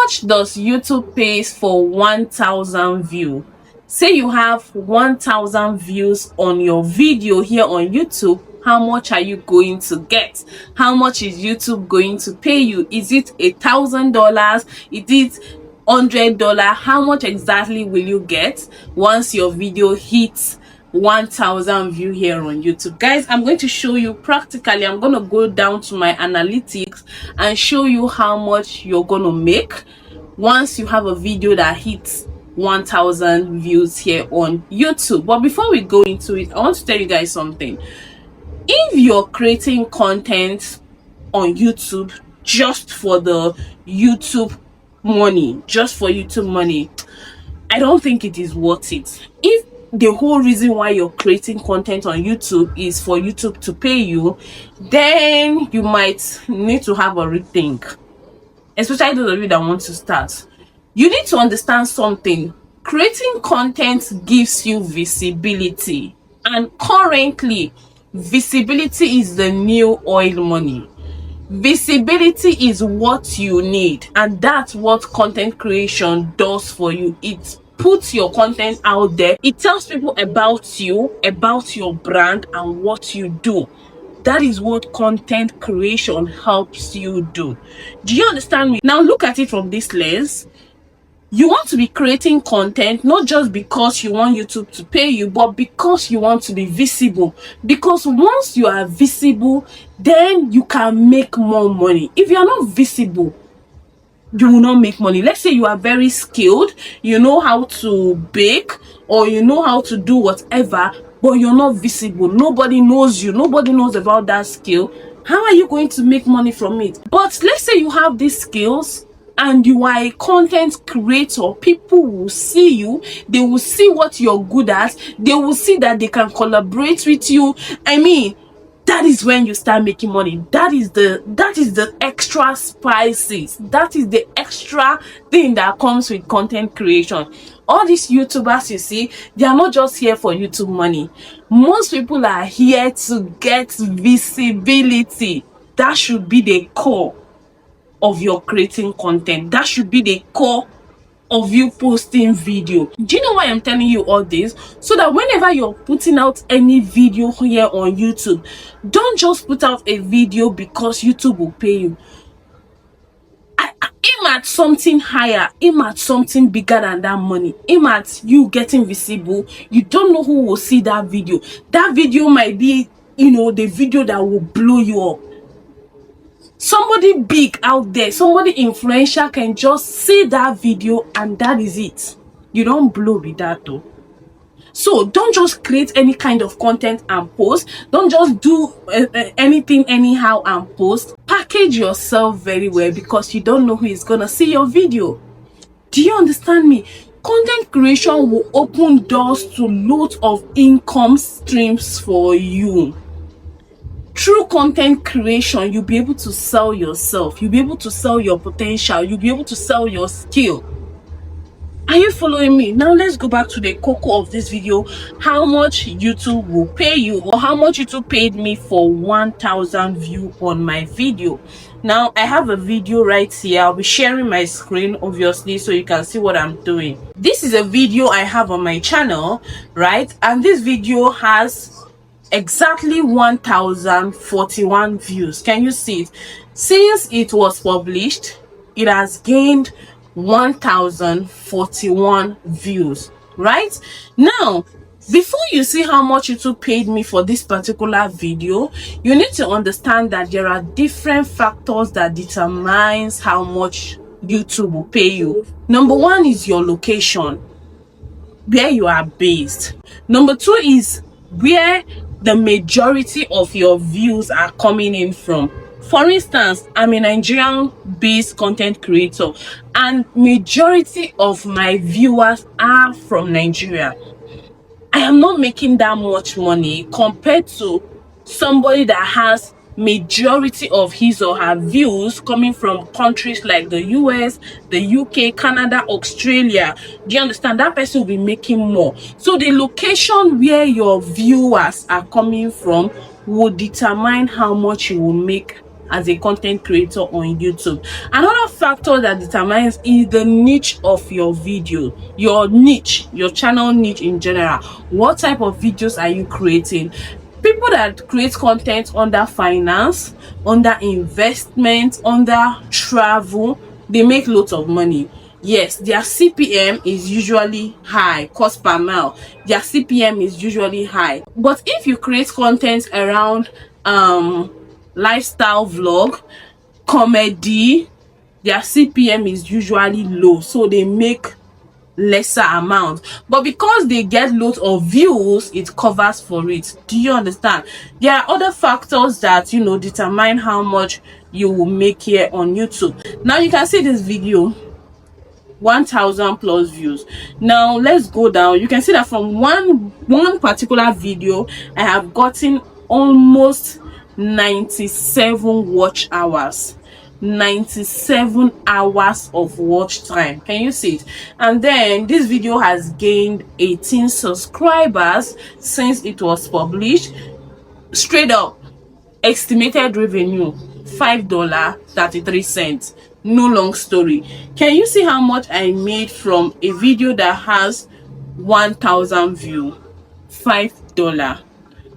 much does YouTube pay for 1,000 views? Say you have 1,000 views on your video here on YouTube, how much are you going to get? How much is YouTube going to pay you? Is it $1,000? Is it $100? How much exactly will you get once your video hits 1,000 views here on YouTube? Guys, I'm going to show you practically. I'm going to go down to my analytics and show you how much you're going to make once you have a video that hits 1,000 views here on YouTube. But before we go into it, I want to tell you guys something. If you're creating content on YouTube just for the YouTube money, I don't think it is worth it. If the whole reason why you're creating content on YouTube is for YouTube to pay you, then you might need to have a rethink, especially those of you that want to start. You need to understand something. Creating content gives you visibility, and currently visibility is the new oil money. Visibility is what you need, and that's what content creation does for you. It puts your content out there. It tells people about you, about your brand, and what you do. That is what content creation helps you do. Do you understand me? Now look at it from this lens. You want to be creating content not just because you want YouTube to pay you, but because you want to be visible. Because once you are visible, then you can make more money. If you are not visible, you will not make money. Let's say you are very skilled, you know how to bake, or you know how to do whatever, but you're not visible. Nobody knows you. Nobody knows about that skill. How are you going to make money from it? But let's say you have these skills and you are a content creator. People will see you. They will see what you're good at. They will see that they can collaborate with you. I mean, that is when you start making money. That is the extra spices. That is the extra thing that comes with content creation. All these YouTubers you see, they are not just here for YouTube money. Most people are here to get visibility. That should be the core of your creating content. That should be the core of you posting video. Do you know why I'm telling you all this? So that whenever you're putting out any video here on YouTube, don't just put out a video because YouTube will pay you. Aim at something higher. Aim at something bigger than that money. Aim at you getting visible. You don't know who will see that video. That video might be, the video that will blow you up. Somebody big out there, somebody influential can just see that video and that is it. You don't blow with that though. So don't just create any kind of content and post. Don't just do anything anyhow and post. Package yourself very well, because you don't know who is gonna see your video. Do you understand me? Content creation will open doors to loads of income streams for you. Through content creation, you'll be able to sell yourself. You'll be able to sell your potential. You'll be able to sell your skill. Are you following me? Now let's go back to the cocoa of this video. How much YouTube will pay you, or how much YouTube paid me for 1,000 views on my video. Now I have a video right here. I'll be sharing my screen obviously so you can see what I'm doing. This is a video I have on my channel, right? And this video has exactly 1,041 views. Can you see it? Since it was published, it has gained 1,041 views. Right now, before you see how much YouTube paid me for this particular video, you need to understand that there are different factors that determines how much YouTube will pay you. Number one is your location, where you are based. Number two is where the majority of your views are coming in from. For instance, I'm a Nigerian based content creator and majority of my viewers are from Nigeria. I am not making that much money compared to somebody that has majority of his or her views coming from countries like the US, the UK, Canada, Australia. Do you understand? That person will be making more. So the location where your viewers are coming from will determine how much you will make as a content creator on YouTube. Another factor that determines is the niche of your video, your niche, your channel niche in general. What type of videos are you creating? People that create content under finance, under investment, under travel, they make lots of money. Yes, their CPM is usually high, cost per mile. Their CPM is usually high. But if you create content around lifestyle vlog, comedy, their CPM is usually low, so they make lesser amount, but because they get lots of views, it covers for it. Do you understand? There are other factors that determine how much you will make here on YouTube. Now you can see this video, 1,000 plus views. Now let's go down. You can see that from one particular video I have gotten almost 97 watch hours, 97 hours of watch time. Can you see it? And then this video has gained 18 subscribers since it was published. Straight up, estimated revenue $5.33. No long story. Can you see how much I made from a video that has 1,000 views? $5.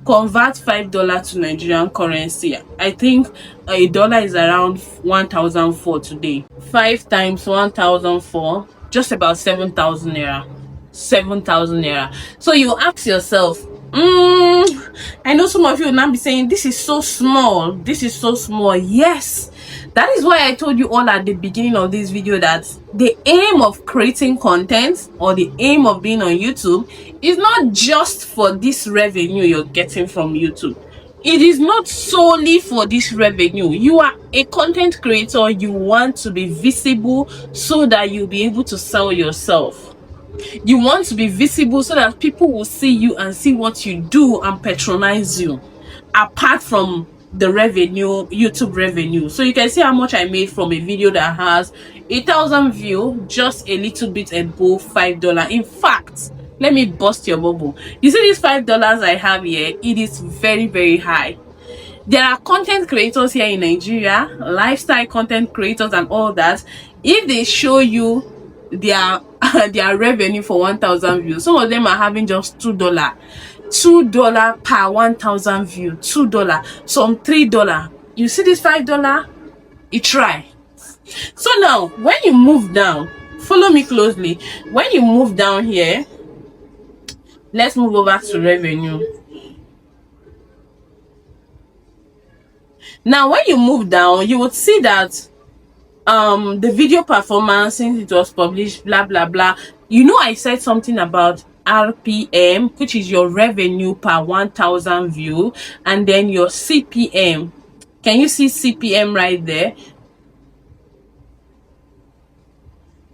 Convert $5 to Nigerian currency. I think a dollar is around 1,004 today. 5 times 1,004, just about 7,000 naira. 7,000 naira. So you ask yourself, I know some of you will now be saying, this is so small, this is so small. Yes, that is why I told you all at the beginning of this video that the aim of creating content, or the aim of being on YouTube, is not just for this revenue you're getting from YouTube. It is not solely for this revenue. You are a content creator, you want to be visible so that you'll be able to sell yourself. You want to be visible so that people will see you and see what you do and patronize you, apart from the revenue, YouTube revenue. So you can see how much I made from a video that has 1,000 views, just a little bit above $5. In fact, let me bust your bubble. You see this $5 I have here, it is very, very high. There are content creators here in Nigeria, lifestyle content creators and all that. If they show you their their revenue for 1,000 views, some of them are having just $2 per 1,000 views, $2, some $3. You see this $5, you try. So now when you move down, follow me closely. When you move down here, let's move over to revenue. Now when you move down, you would see that the video performance since it was published, blah blah blah. I said something about RPM, which is your revenue per 1,000 view, and then your CPM. Can you see CPM right there?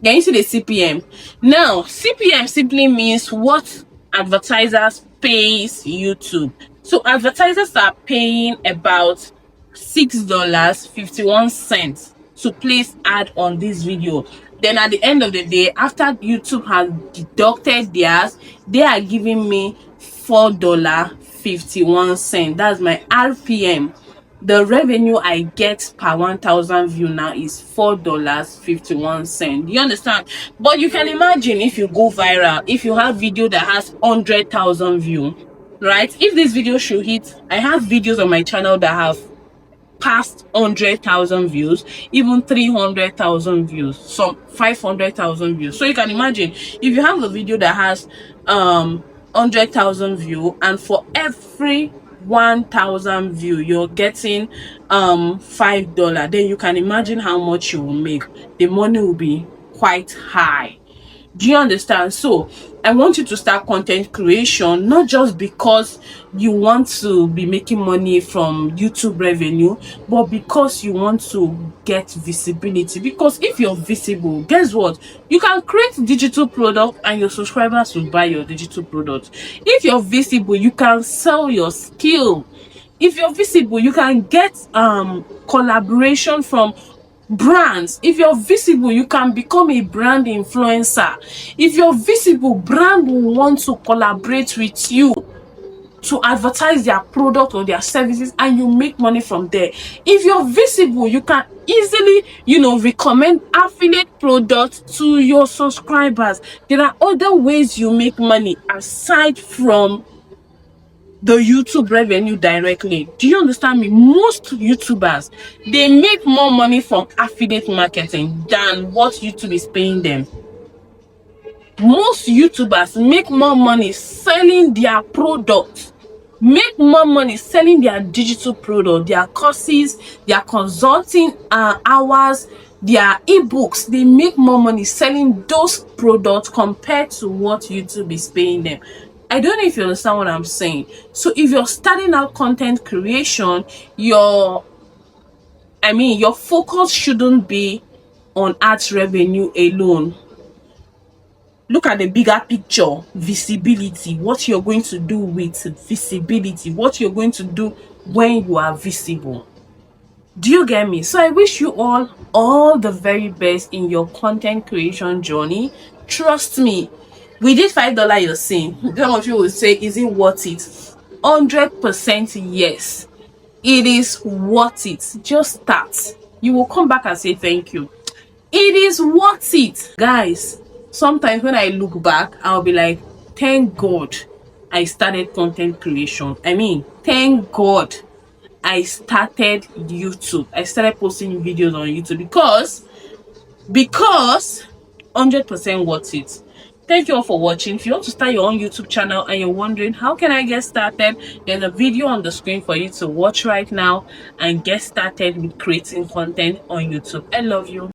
Can you see the CPM? Now CPM simply means what advertisers pays YouTube. So advertisers are paying about $6.51 to place ad on this video. Then at the end of the day, after YouTube has deducted theirs, they are giving me $4.51. That's my RPM. The revenue I get per 1,000 view now is $4.51. Do you understand? But you can imagine if you go viral, if you have video that has 100,000 views, right? If this video should hit, I have videos on my channel that have past 100,000 views, even 300,000 views, some 500,000 views. So you can imagine if you have a video that has 100,000 views, and for every 1,000 view you're getting $5, then you can imagine how much you will make. The money will be quite high. Do you understand? So I want you to start content creation, not just because you want to be making money from YouTube revenue, but because you want to get visibility. Because if you're visible, guess what? You can create digital product and your subscribers will buy your digital product. If you're visible, you can sell your skill. If you're visible, you can get collaboration from brands. If you're visible, you can become a brand influencer. If you're visible, brand will want to collaborate with you. to advertise their product or their services, and you make money from there. If you're visible, you can easily, recommend affiliate products to your subscribers. There are other ways you make money aside from the YouTube revenue directly. Do you understand me? Most YouTubers, they make more money from affiliate marketing than what YouTube is paying them. Most YouTubers make more money selling their products, make more money selling their digital product, their courses, their consulting hours, their ebooks. They make more money selling those products compared to what YouTube is paying them. I don't know if you understand what I'm saying. So if you're starting out content creation, your focus shouldn't be on ads revenue alone. Look at the bigger picture. Visibility, what you're going to do with visibility, what you're going to do when you are visible. Do you get me? So I wish you all the very best in your content creation journey. Trust me, with this $5 you're seeing, some of you will say, is it worth it? 100% yes, it is worth it. Just start. You will come back and say thank you. It is worth it, guys. Sometimes when I look back, I'll be like, thank God I started content creation. Thank God I started YouTube. I started posting videos on YouTube because 100% worth it. Thank you all for watching. If you want to start your own YouTube channel and you're wondering how can I get started, there's a video on the screen for you to watch right now and get started with creating content on YouTube. I love you.